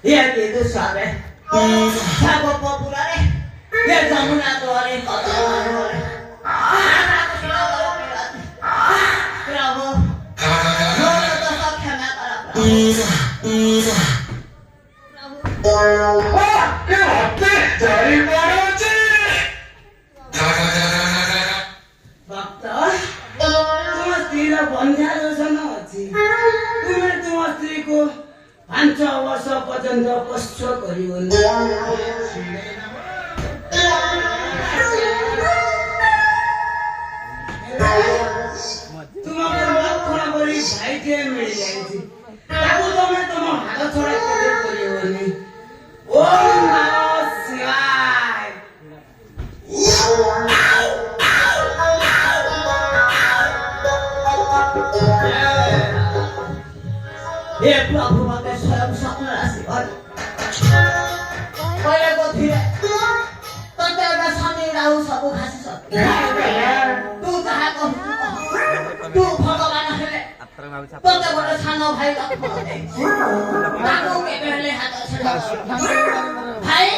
ये किदु सारे सागो पपुलारे ये जमुना द्वारे कतवारे प्रभु मोर तो सब क्षमा भक्त तुम स्त्री बंध्या दोषण अच्छी तुम्हें तुम स्त्री को 5 वर्ष पर्यंत पोष्य करिबनि तुमको लक्षण बड़ी भाईटे मिल जाइछि ताको तमे तुम हाथ छोड़ा केबे करिबनि ओम नमः शिवाय हे प्रभु मते स्वयं स्वप्न आशीर्वाद पहिले को थिए तते ना शनि राहु सब घासी सब तू जहा को तू भगवान हेले तते बड़ सानो भाई ताको केबे हेले हाथ छड़ा भाई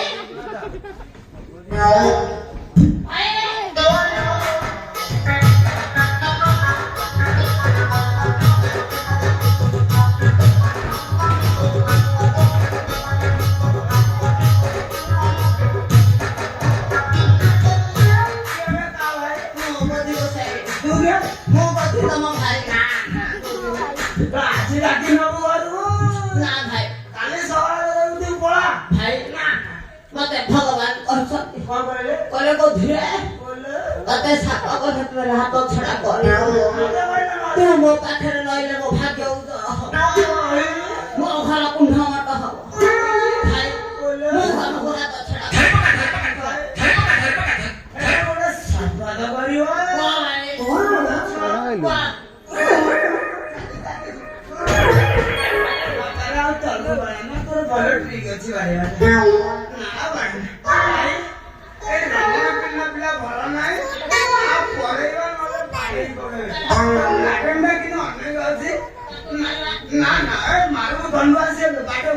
कले को धीरे तते साप को धतरे हाथ छड़ा कर तू मो पाखरे लइले मो भाग्य मो घर कुंढ मत हो भाई मो घर को हाथ छड़ा ओडा संवाद करियो कराउ तलको बारे न तोर भलो ठीक अछि बारे ना बारे ना ना मारू बनवा से बाटो